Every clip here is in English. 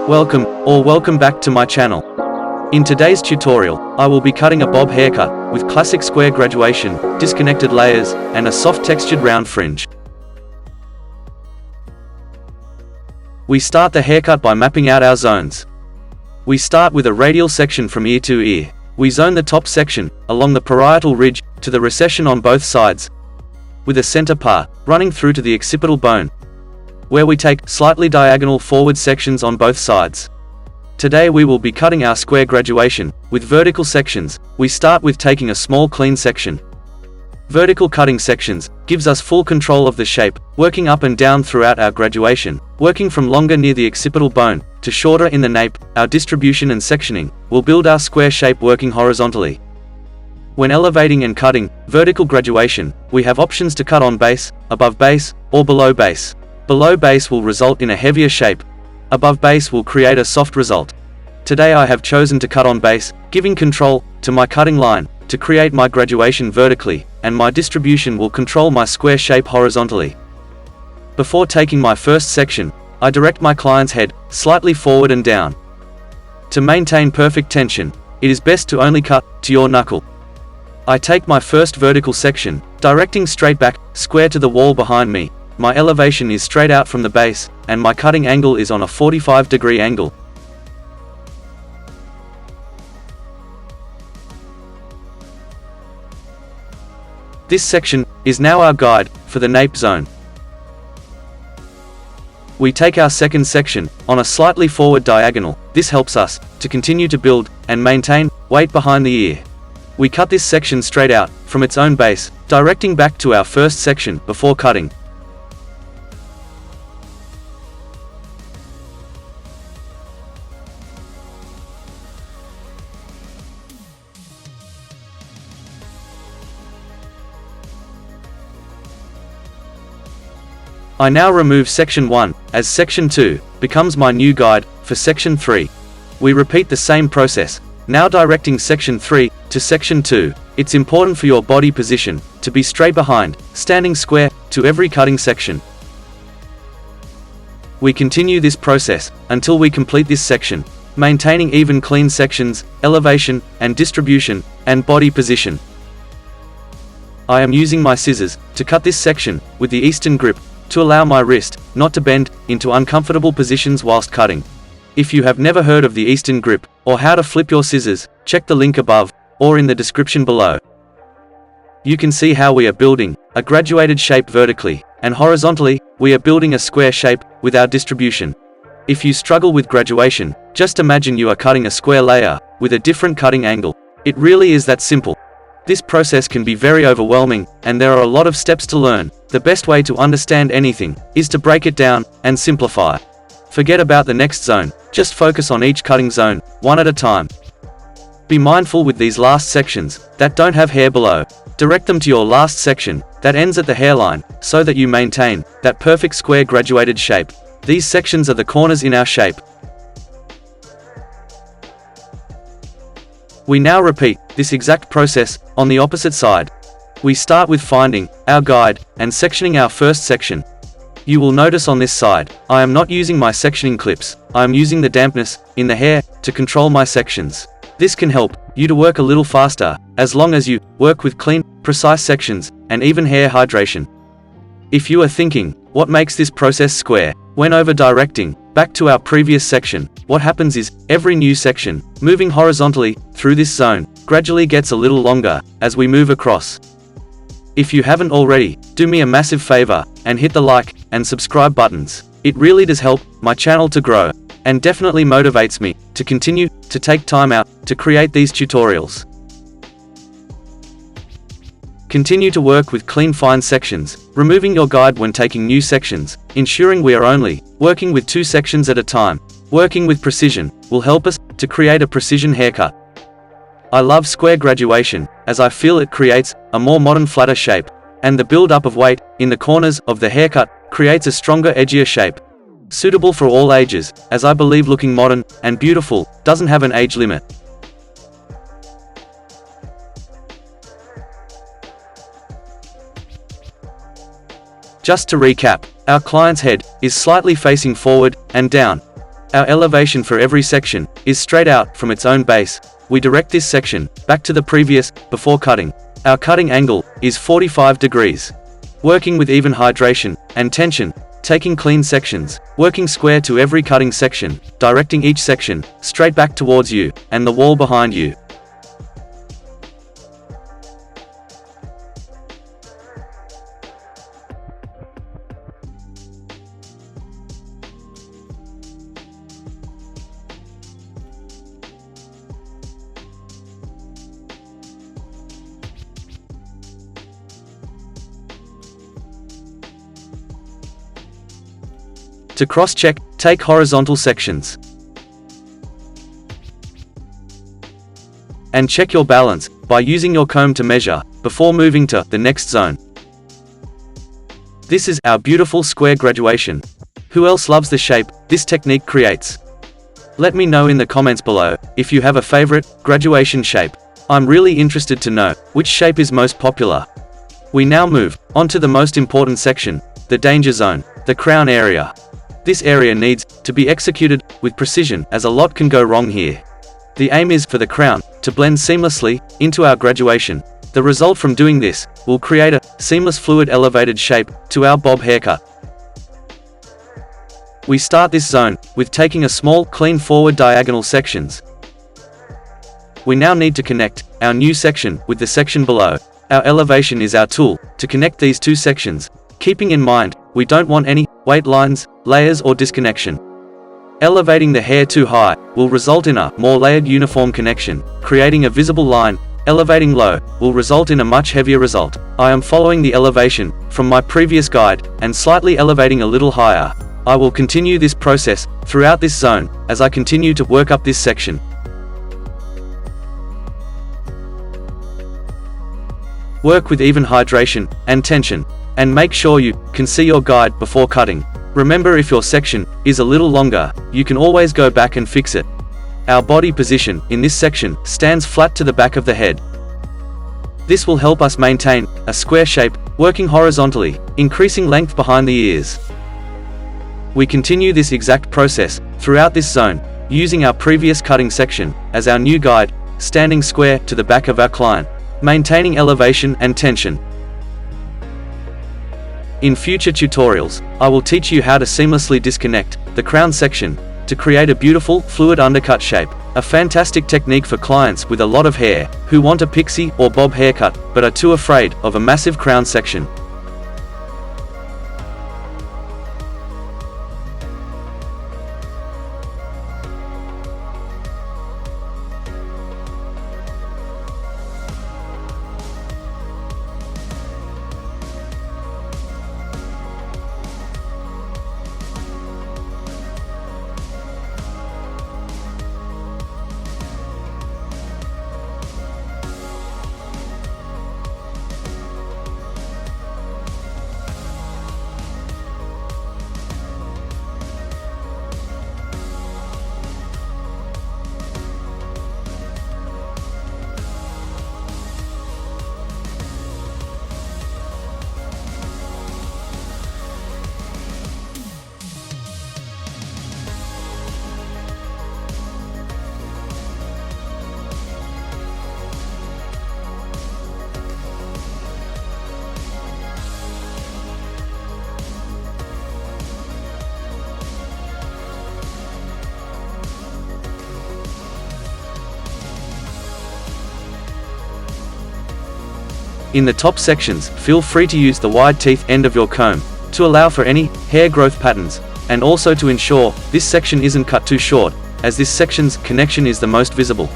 Welcome back to my channel. In today's tutorial, I will be cutting a bob haircut with classic square graduation, disconnected layers, and a soft textured round fringe. We start the haircut by mapping out our zones. We start with a radial section from ear to ear. We zone the top section, along the parietal ridge, to the recession on both sides, with a center part running through to the occipital bone, where we take slightly diagonal forward sections on both sides. Today we will be cutting our square graduation with vertical sections. We start with taking a small clean section. Vertical cutting sections gives us full control of the shape, working up and down throughout our graduation, working from longer near the occipital bone to shorter in the nape. Our distribution and sectioning will build our square shape working horizontally. When elevating and cutting vertical graduation, we have options to cut on base, above base, or below base. Below base will result in a heavier shape. Above base will create a soft result. Today I have chosen to cut on base, giving control to my cutting line to create my graduation vertically, and my distribution will control my square shape horizontally. Before taking my first section, I direct my client's head slightly forward and down. To maintain perfect tension, it is best to only cut to your knuckle. I take my first vertical section, directing straight back, square to the wall behind me. My elevation is straight out from the base, and my cutting angle is on a 45-degree angle. This section is now our guide for the nape zone. We take our second section on a slightly forward diagonal. This helps us to continue to build and maintain weight behind the ear. We cut this section straight out from its own base, directing back to our first section before cutting. I now remove section 1, as section 2 becomes my new guide for section 3. We repeat the same process, now directing section 3 to section 2. It's important for your body position to be straight behind, standing square to every cutting section. We continue this process until we complete this section, maintaining even clean sections, elevation and distribution, and body position. I am using my scissors to cut this section with the Eastern grip, to allow my wrist not to bend into uncomfortable positions whilst cutting. If you have never heard of the Eastern grip, or how to flip your scissors, check the link above, or in the description below. You can see how we are building a graduated shape vertically, and horizontally, we are building a square shape with our distribution. If you struggle with graduation, just imagine you are cutting a square layer with a different cutting angle. It really is that simple. This process can be very overwhelming, and there are a lot of steps to learn. The best way to understand anything is to break it down and simplify. Forget about the next zone, just focus on each cutting zone, one at a time. Be mindful with these last sections that don't have hair below. Direct them to your last section that ends at the hairline, so that you maintain that perfect square graduated shape. These sections are the corners in our shape. We now repeat this exact process on the opposite side. We start with finding our guide and sectioning our first section. You will notice on this side, I am not using my sectioning clips. I am using the dampness in the hair to control my sections. This can help you to work a little faster, as long as you work with clean, precise sections, and even hair hydration. If you are thinking, what makes this process square? When over directing back to our previous section, what happens is, every new section, moving horizontally through this zone, gradually gets a little longer as we move across. If you haven't already, do me a massive favor and hit the like and subscribe buttons. It really does help my channel to grow, and definitely motivates me to continue to take time out to create these tutorials. Continue to work with clean fine sections, removing your guide when taking new sections, ensuring we are only working with 2 sections at a time. Working with precision will help us to create a precision haircut. I love square graduation, as I feel it creates a more modern flatter shape, and the build-up of weight in the corners of the haircut creates a stronger, edgier shape. Suitable for all ages, as I believe looking modern and beautiful doesn't have an age limit. Just to recap, our client's head is slightly facing forward and down. Our elevation for every section is straight out from its own base. We direct this section back to the previous before cutting. Our cutting angle is 45 degrees. Working with even hydration and tension, taking clean sections, working square to every cutting section, directing each section straight back towards you and the wall behind you. To cross-check, take horizontal sections. And check your balance by using your comb to measure before moving to the next zone. This is our beautiful square graduation. Who else loves the shape this technique creates? Let me know in the comments below if you have a favorite graduation shape. I'm really interested to know which shape is most popular. We now move on to the most important section, the danger zone, the crown area. This area needs to be executed with precision as a lot can go wrong here. The aim is for the crown to blend seamlessly into our graduation. The result from doing this will create a seamless fluid elevated shape to our bob haircut. We start this zone with taking a small clean forward diagonal sections. We now need to connect our new section with the section below. Our elevation is our tool to connect these two sections, keeping in mind we don't want any weight lines, layers or disconnection. Elevating the hair too high will result in a more layered uniform connection, creating a visible line. Elevating low will result in a much heavier result. I am following the elevation from my previous guide and slightly elevating a little higher. I will continue this process throughout this zone as I continue to work up this section. Work with even hydration and tension, and make sure you can see your guide before cutting. Remember, if your section is a little longer, you can always go back and fix it. Our body position in this section stands flat to the back of the head. This will help us maintain a square shape, working horizontally, increasing length behind the ears. We continue this exact process throughout this zone, using our previous cutting section as our new guide, standing square to the back of our client, maintaining elevation and tension. In future tutorials, I will teach you how to seamlessly disconnect the crown section to create a beautiful, fluid undercut shape. A fantastic technique for clients with a lot of hair, who want a pixie or bob haircut, but are too afraid of a massive crown section. In the top sections, feel free to use the wide teeth end of your comb to allow for any hair growth patterns, and also to ensure this section isn't cut too short, as this section's connection is the most visible.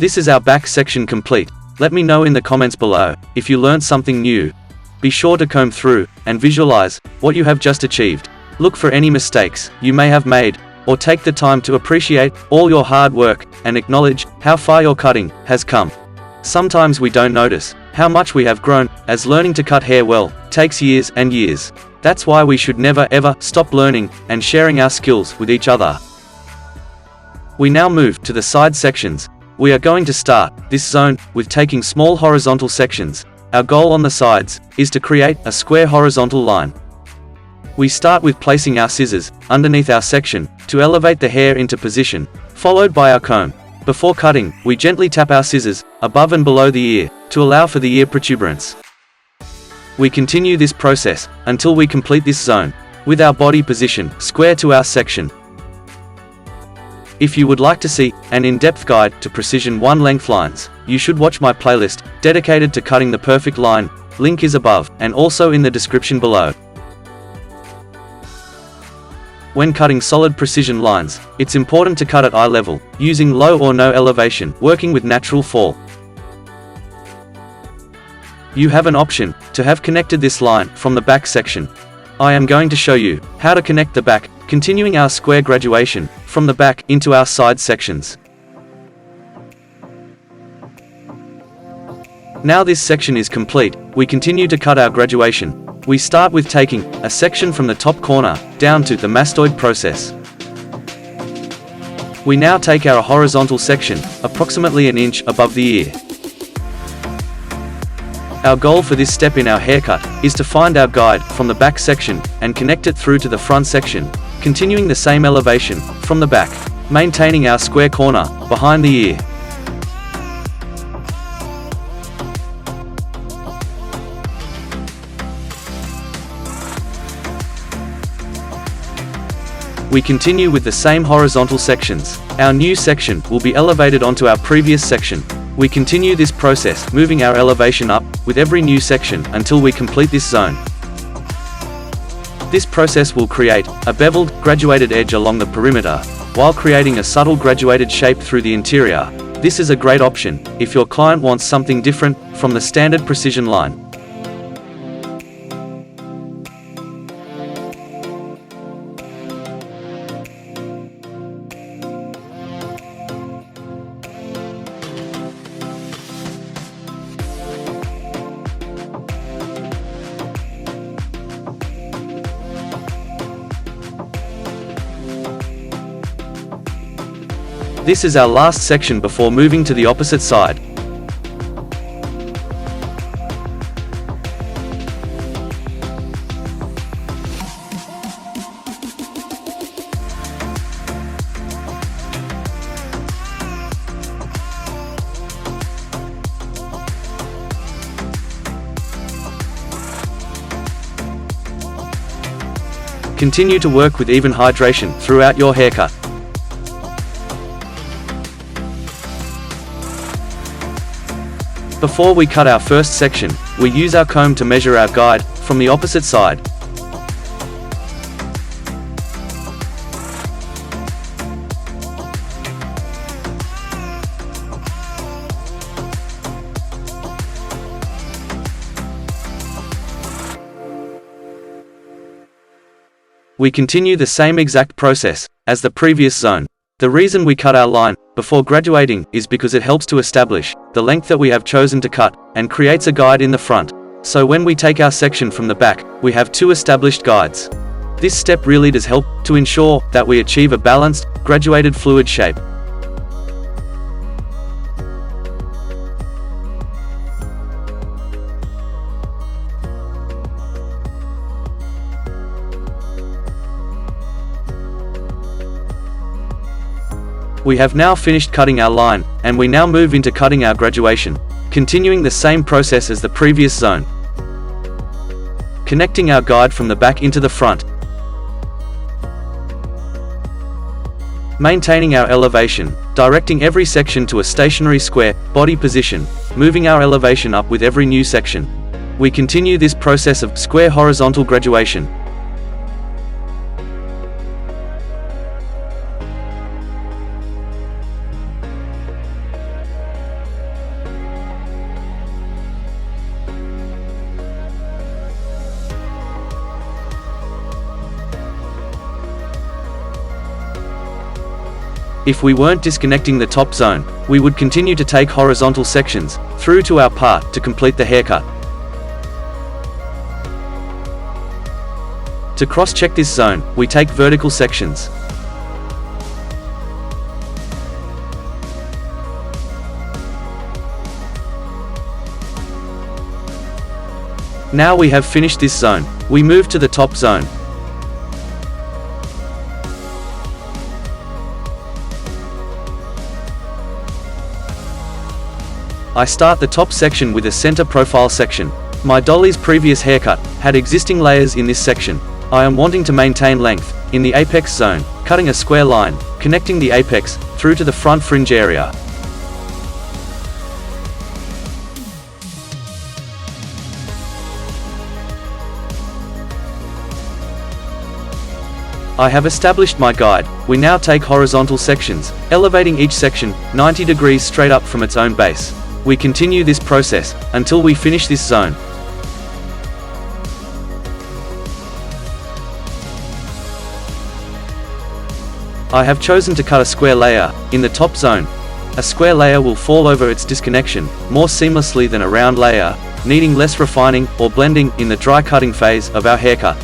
This is our back section complete. Let me know in the comments below if you learned something new. Be sure to comb through and visualize what you have just achieved. Look for any mistakes you may have made, or take the time to appreciate all your hard work and acknowledge how far your cutting has come. Sometimes we don't notice how much we have grown, as learning to cut hair well takes years and years. That's why we should never ever stop learning and sharing our skills with each other. We now move to the side sections. We are going to start this zone with taking small horizontal sections. Our goal on the sides is to create a square horizontal line. We start with placing our scissors underneath our section to elevate the hair into position, followed by our comb. Before cutting, we gently tap our scissors above and below the ear to allow for the ear protuberance. We continue this process until we complete this zone, with our body position square to our section. If you would like to see an in-depth guide to precision one-length lines, you should watch my playlist dedicated to cutting the perfect line. Link is above and also in the description below. When cutting solid precision lines, it's important to cut at eye level, using low or no elevation, working with natural fall. You have an option to have connected this line from the back section. I am going to show you how to connect the back, continuing our square graduation from the back into our side sections. Now this section is complete, we continue to cut our graduation. We start with taking a section from the top corner down to the mastoid process. We now take our horizontal section approximately an inch above the ear. Our goal for this step in our haircut is to find our guide from the back section and connect it through to the front section, continuing the same elevation from the back, maintaining our square corner behind the ear. We continue with the same horizontal sections. Our new section will be elevated onto our previous section. We continue this process, moving our elevation up with every new section until we complete this zone. This process will create a beveled, graduated edge along the perimeter, while creating a subtle graduated shape through the interior. This is a great option if your client wants something different from the standard precision line. This is our last section before moving to the opposite side. Continue to work with even hydration throughout your haircut. Before we cut our first section, we use our comb to measure our guide from the opposite side. We continue the same exact process as the previous zone. The reason we cut our line before graduating is because it helps to establish the length that we have chosen to cut and creates a guide in the front. So when we take our section from the back, we have two established guides. This step really does help to ensure that we achieve a balanced, graduated fluid shape. We have now finished cutting our line, and we now move into cutting our graduation, continuing the same process as the previous zone. Connecting our guide from the back into the front. Maintaining our elevation, directing every section to a stationary square body position, moving our elevation up with every new section. We continue this process of square horizontal graduation. If we weren't disconnecting the top zone, we would continue to take horizontal sections through to our part to complete the haircut. To cross-check this zone, we take vertical sections. Now we have finished this zone, we move to the top zone. I start the top section with a center profile section. My dolly's previous haircut had existing layers in this section. I am wanting to maintain length in the apex zone, cutting a square line, connecting the apex through to the front fringe area. I have established my guide. We now take horizontal sections, elevating each section 90 degrees straight up from its own base. We continue this process until we finish this zone. I have chosen to cut a square layer in the top zone. A square layer will fall over its disconnection more seamlessly than a round layer, needing less refining or blending in the dry cutting phase of our haircut.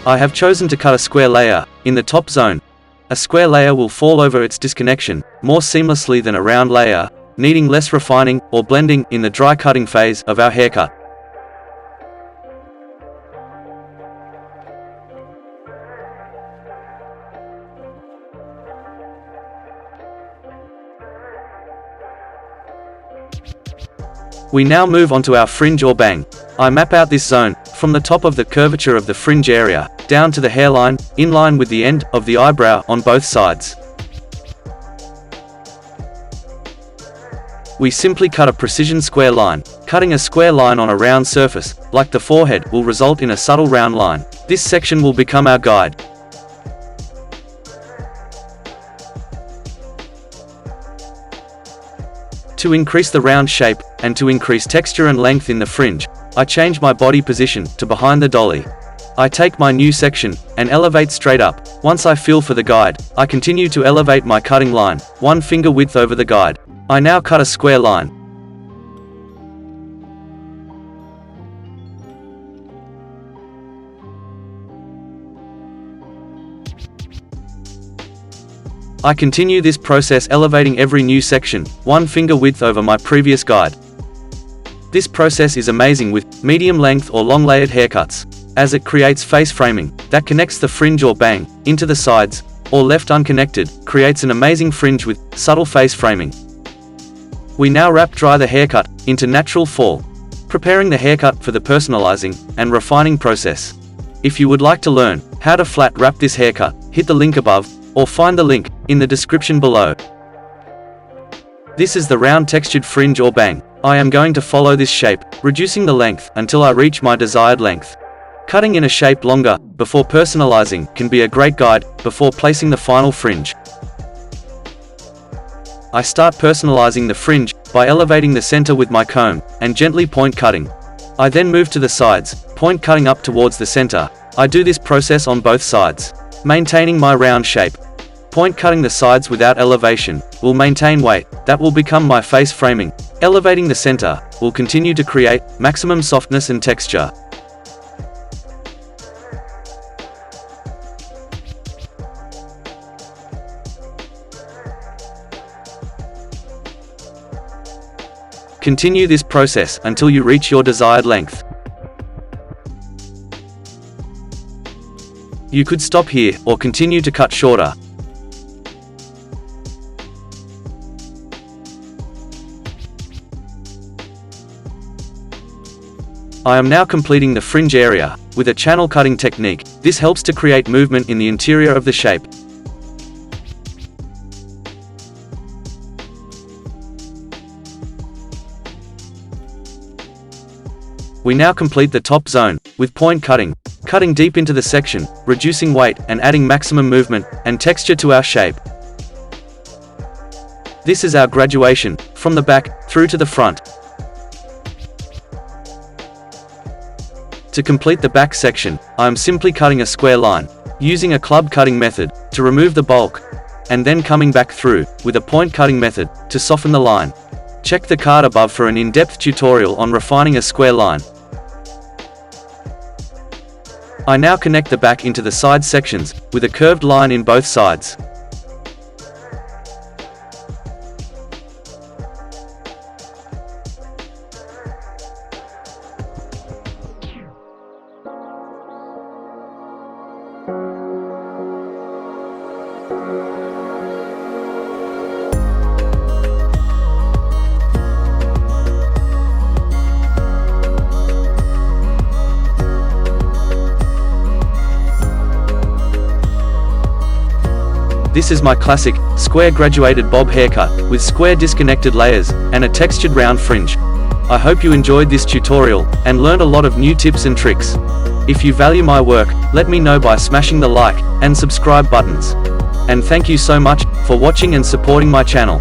I have chosen to cut a square layer in the top zone. A square layer will fall over its disconnection more seamlessly than a round layer, needing less refining or blending in the dry cutting phase of our haircut. We now move on to our fringe or bang. I map out this zone from the top of the curvature of the fringe area down to the hairline, in line with the end of the eyebrow on both sides. We simply cut a precision square line. Cutting a square line on a round surface, like the forehead, will result in a subtle round line. This section will become our guide. To increase the round shape, and to increase texture and length in the fringe, I change my body position to behind the dolly. I take my new section and elevate straight up. Once I feel for the guide, I continue to elevate my cutting line, 1 finger width over the guide. I now cut a square line. I continue this process, elevating every new section 1 finger width over my previous guide. This process is amazing with medium length or long layered haircuts, as it creates face framing that connects the fringe or bang into the sides, or left unconnected, creates an amazing fringe with subtle face framing. We now wrap dry the haircut into natural fall, preparing the haircut for the personalizing and refining process. If you would like to learn how to flat wrap this haircut, hit the link above, or find the link in the description below. This is the round textured fringe or bang. I am going to follow this shape, reducing the length until I reach my desired length. Cutting in a shape longer before personalizing can be a great guide before placing the final fringe. I start personalizing the fringe by elevating the center with my comb and gently point cutting. I then move to the sides, point cutting up towards the center. I do this process on both sides, maintaining my round shape. Point cutting the sides without elevation will maintain weight that will become my face framing. Elevating the center will continue to create maximum softness and texture. Continue this process until you reach your desired length. You could stop here or continue to cut shorter. I am now completing the fringe area with a channel cutting technique. This helps to create movement in the interior of the shape. We now complete the top zone with point cutting, cutting deep into the section, reducing weight and adding maximum movement and texture to our shape. This is our graduation from the back through to the front. To complete the back section, I am simply cutting a square line, using a club cutting method, to remove the bulk, and then coming back through, with a point cutting method, to soften the line. Check the card above for an in-depth tutorial on refining a square line. I now connect the back into the side sections, with a curved line in both sides. This is my classic, square graduated bob haircut, with square disconnected layers, and a textured round fringe. I hope you enjoyed this tutorial, and learned a lot of new tips and tricks. If you value my work, let me know by smashing the like, and subscribe buttons. And thank you so much, for watching and supporting my channel.